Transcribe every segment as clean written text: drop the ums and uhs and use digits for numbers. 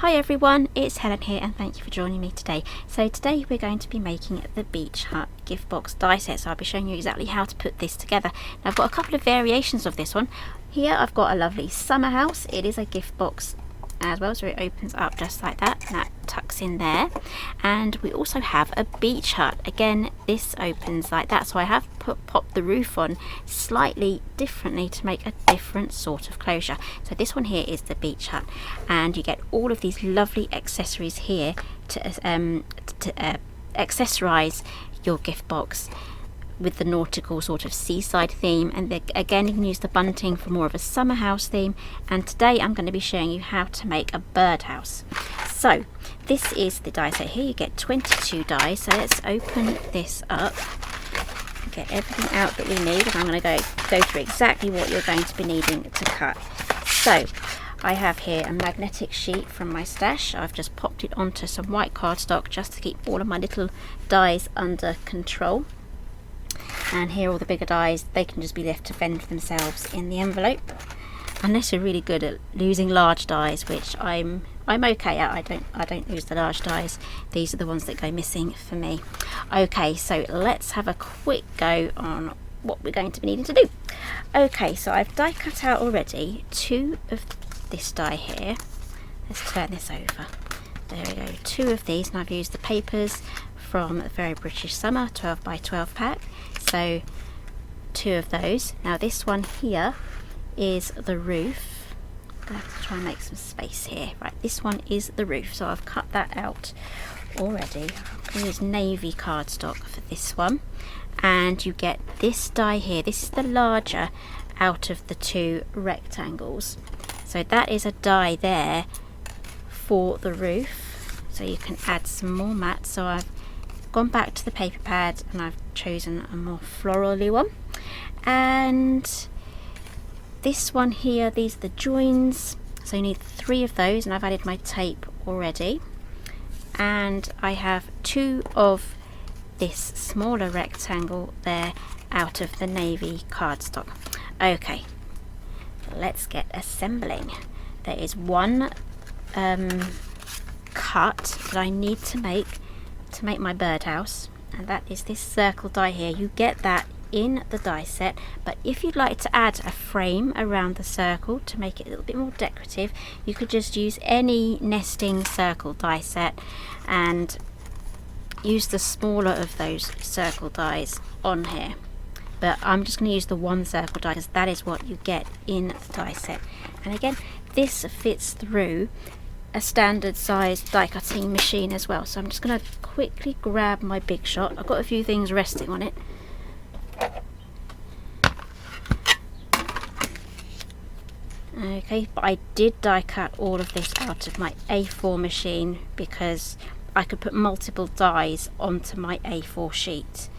Hi everyone, it's Helen here and thank you for joining me today. So today we're going to be making the Beach Hut gift box die set, so I'll be showing you exactly how to put this together. Now I've got a couple of variations of this one. Here I've got a lovely summer house. It is a gift box as well, so it opens up just like that and that tucks in there. And we also have a beach hut. Again, this opens like that, so I have popped the roof on slightly differently to make a different sort of closure. So this one here is the beach hut, and you get all of these lovely accessories here to accessorize your gift box with the nautical sort of seaside theme. And again, you can use the bunting for more of a summer house theme. And today I'm going to be showing you how to make a birdhouse. So this is the die set here. You get 22 dies. So let's open this up, get everything out that we need, and I'm going to go through exactly what you're going to be needing to cut. So I have here a magnetic sheet from my stash. I've just popped it onto some white cardstock just to keep all of my little dies under control. And here, all the bigger dies, they can just be left to fend for themselves in the envelope, unless you're really good at losing large dies, which I'm okay at. I don't lose the large dies. These are the ones that go missing for me. Okay, so let's have a quick go on what we're going to be needing to do. Okay, so I've die cut out already 2 of this die here. Let's turn this over. There we go, 2 of these, and I've used the papers from Very British Summer 12 by 12 pack. So 2 of those. Now this one here is the roof. I'm going to have to try and make some space here. Right, this one is the roof, so I've cut that out already. I'm going to use navy cardstock for this one. And you get this die here. This is the larger out of the 2 rectangles. So that is a die there for the roof. So you can add some more mats. So I've gone back to the paper pad and I've chosen a more florally one. And this one here, these are the joins, so you need 3 of those, and I've added my tape already. And I have 2 of this smaller rectangle there out of the navy cardstock. Okay, let's get assembling. There is one cut that I need to make my birdhouse, and that is this circle die here. You get that in the die set, but if you'd like to add a frame around the circle to make it a little bit more decorative, you could just use any nesting circle die set and use the smaller of those circle dies on here. But I'm just going to use the one circle die because that is what you get in the die set. And again, this fits through a standard size die cutting machine as well. So I'm just going to quickly grab my big shot. I've got a few things resting on it. Okay, but I did die cut all of this out of my A4 machine because I could put multiple dies onto my A4 sheet.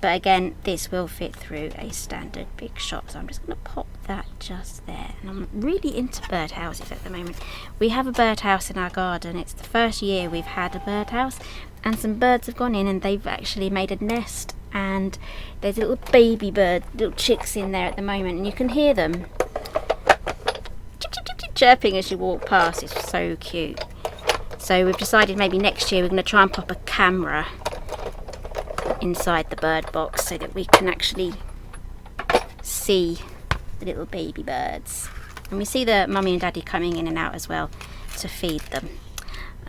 But again, this will fit through a standard big shot, so I'm just going to pop that just there. And I'm really into birdhouses at the moment. We have a birdhouse in our garden. It's the first year we've had a birdhouse, and some birds have gone in and they've actually made a nest, and there's little baby bird, little chicks in there at the moment, and you can hear them chirping as you walk past. It's so cute. So we've decided maybe next year we're going to try and pop a camera inside the bird box so that we can actually see the little baby birds, and we see the mummy and daddy coming in and out as well to feed them.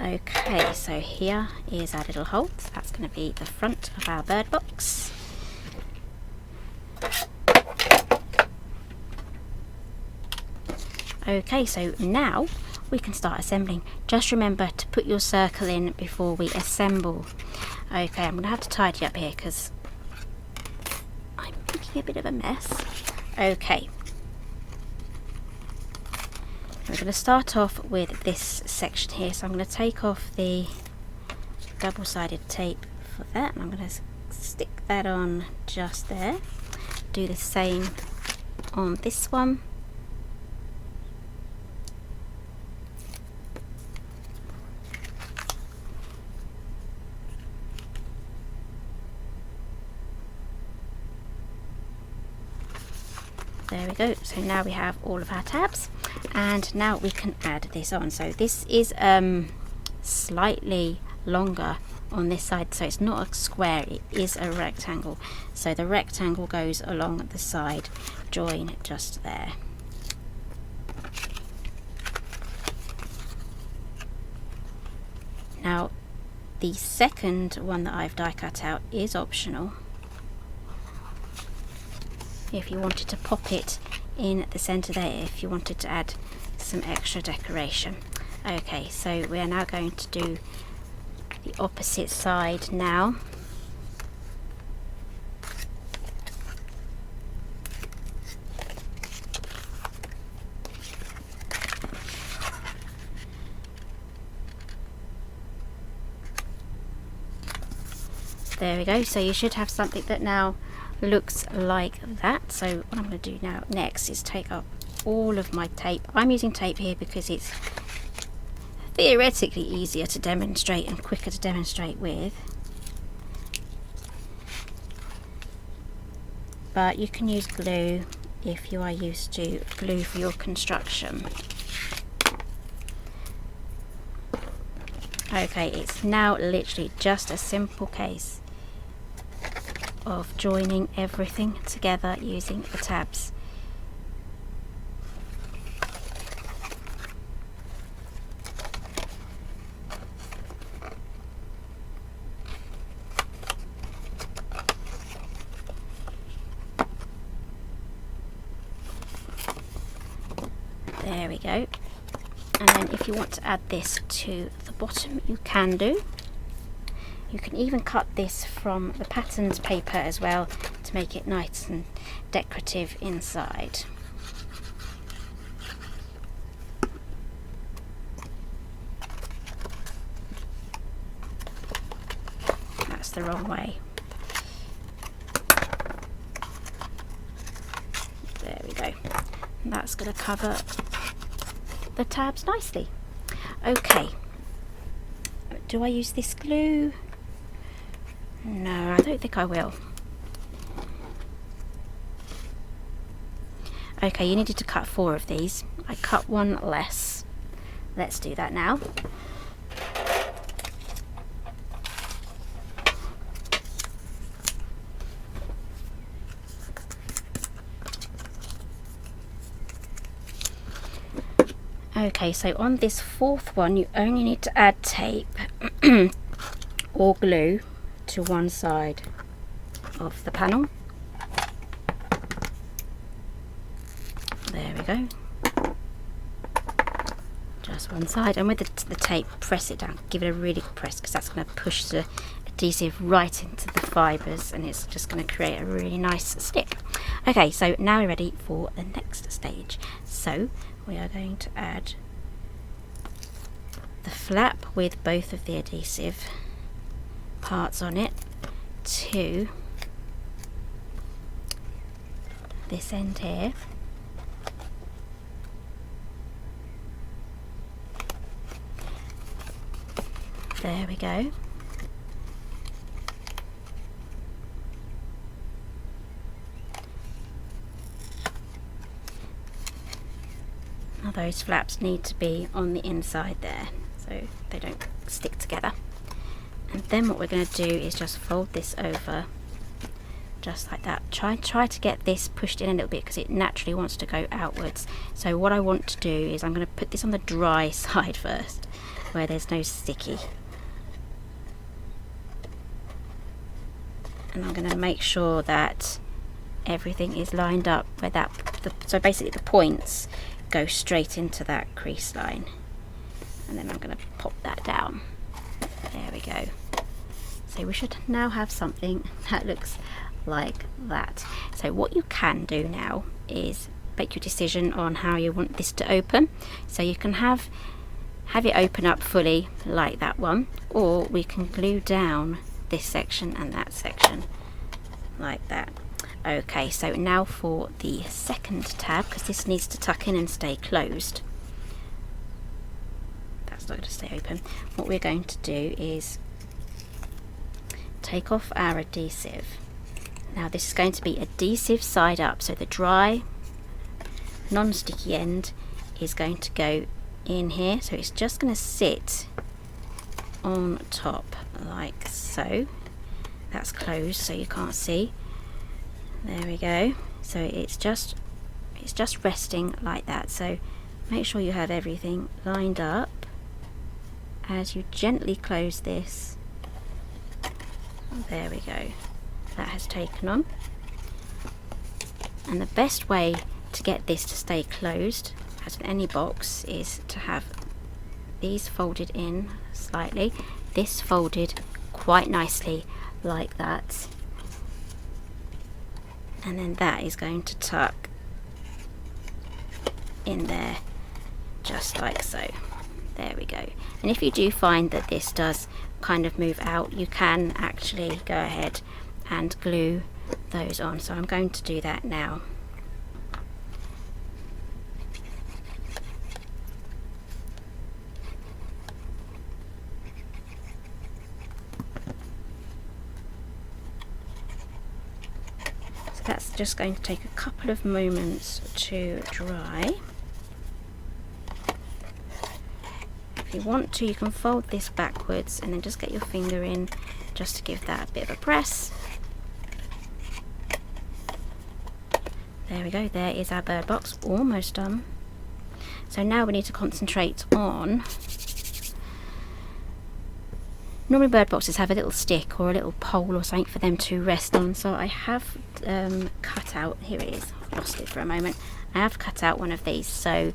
Okay, so here is our little hole. So that's going to be the front of our bird box. Okay, so now we can start assembling. Just remember to put your circle in before we assemble. Okay, I'm going to have to tidy up here because I'm making a bit of a mess. Okay, we're going to start off with this section here. So I'm going to take off the double-sided tape for that, and I'm going to stick that on just there. Do the same on this one. There we go. So now we have all of our tabs, and now we can add this on. So this is slightly longer on this side, so it's not a square, it is a rectangle. So the rectangle goes along the side join just there. Now the second one that I've die cut out is optional. If you wanted to pop it in the center there, if you wanted to add some extra decoration. Okay, so we are now going to do the opposite side now. There we go. So you should have something that now looks like that. So what I'm going to do now next is take up all of my tape. I'm using tape here because it's theoretically easier to demonstrate and quicker to demonstrate with, but you can use glue if you are used to glue for your construction. Okay, it's now literally just a simple case of joining everything together using the tabs. There we go. And then if you want to add this to the bottom, you can do. You can even cut this from the patterned paper as well to make it nice and decorative inside. That's the wrong way. There we go. And that's going to cover the tabs nicely. Okay, do I use this glue? No, I don't think I will. Okay, you needed to cut 4 of these. I cut 1 less. Let's do that now. Okay, so on this 4th one, you only need to add tape or glue to one side of the panel. There we go. Just one side, and with the tape, press it down. Give it a really good press, because that's going to push the adhesive right into the fibres, and it's just going to create a really nice stick. Okay, so now we're ready for the next stage. So we are going to add the flap with both of the adhesive parts on it to this end here. There we go. Now those flaps need to be on the inside there, so they don't stick together. And then what we're going to do is just fold this over just like that. Try to get this pushed in a little bit, because it naturally wants to go outwards. So what I want to do is I'm going to put this on the dry side first, where there's no sticky. And I'm going to make sure that everything is lined up where so basically the points go straight into that crease line. And then I'm going to pop that down. There we go. So we should now have something that looks like that. So what you can do now is make your decision on how you want this to open. So you can have it open up fully like that one, or we can glue down this section and that section like that. Okay, so now for the second tab, because this needs to tuck in and stay closed. That's not going to stay open. What we're going to do is take off our adhesive. Now this is going to be adhesive side up, so the dry non-sticky end is going to go in here, so it's just going to sit on top like so. That's closed so you can't see. There we go. So it's just resting like that. So make sure you have everything lined up as you gently close this. There we go. That has taken on. And the best way to get this to stay closed, as with any box, is to have these folded in slightly, this folded quite nicely like that, and then that is going to tuck in there just like so. There we go. And if you do find that this does kind of move out, you can actually go ahead and glue those on. So I'm going to do that now. So that's just going to take a couple of moments to dry. If you want to, you can fold this backwards and then just get your finger in just to give that a bit of a press. There we go, there is our bird box, almost done. So now we need to concentrate on, normally bird boxes have a little stick or a little pole or something for them to rest on, so I have cut out, here it is, I've lost it for a moment, I have cut out one of these. So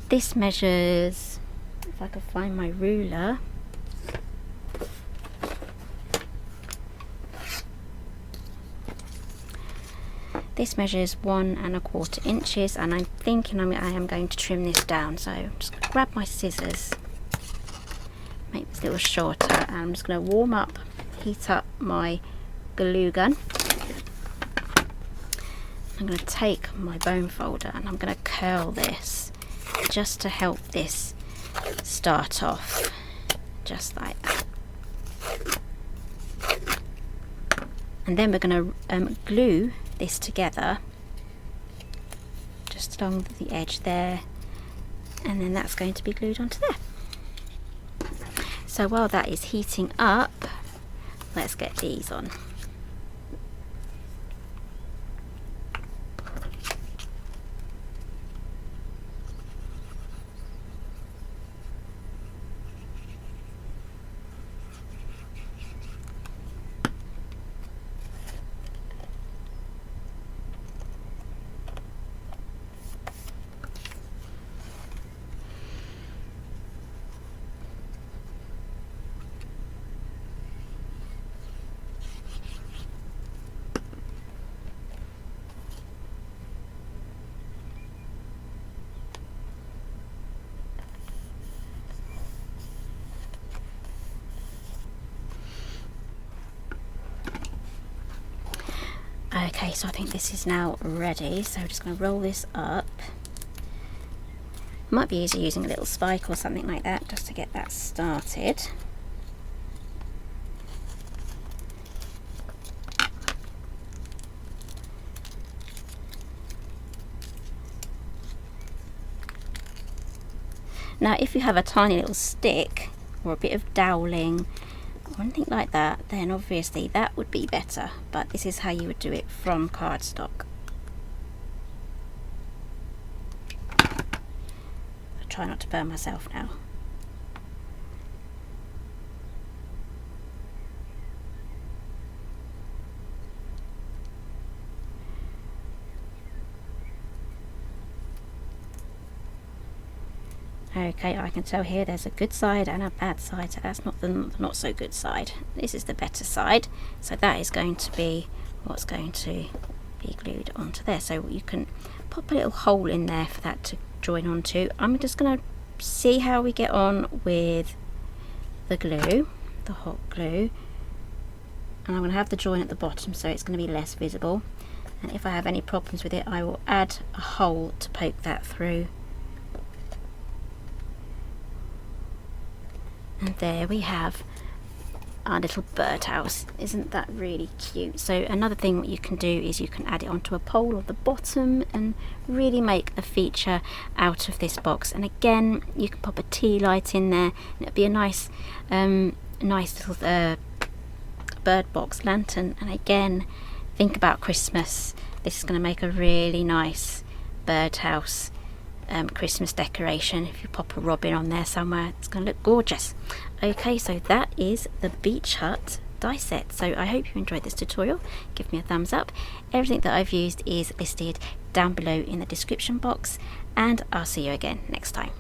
this measures, if I could find my ruler, this measures 1 1/4 inches, and I'm thinking I am going to trim this down. So I'm just going to grab my scissors, make this a little shorter, and I'm just going to heat up my glue gun. I'm going to take my bone folder and I'm going to curl this just to help this start off, just like that. And then we're going to glue this together just along the edge there, and then that's going to be glued onto there. So while that is heating up, let's get these on. Okay, so I think this is now ready, so I'm just going to roll this up. Might be easier using a little spike or something like that just to get that started. Now if you have a tiny little stick or a bit of doweling or anything like that, then obviously that would be better, but this is how you would do it from cardstock. I'll try not to burn myself now. Okay, I can tell here there's a good side and a bad side, so that's not the not so good side. This is the better side, so that is going to be what's going to be glued onto there. So you can pop a little hole in there for that to join onto. I'm just going to see how we get on with the glue, the hot glue, and I'm going to have the join at the bottom so it's going to be less visible, and if I have any problems with it I will add a hole to poke that through. And there we have our little birdhouse. Isn't that really cute? So another thing what you can do is you can add it onto a pole on the bottom and really make a feature out of this box. And again, you can pop a tea light in there and it'll be a nice little bird box lantern. And again, think about Christmas. This is going to make a really nice birdhouse Christmas decoration. If you pop a robin on there somewhere, it's going to look gorgeous. Okay, so that is the beach hut die set. So I hope you enjoyed this tutorial. Give me a thumbs up. Everything that I've used is listed down below in the description box, and I'll see you again next time.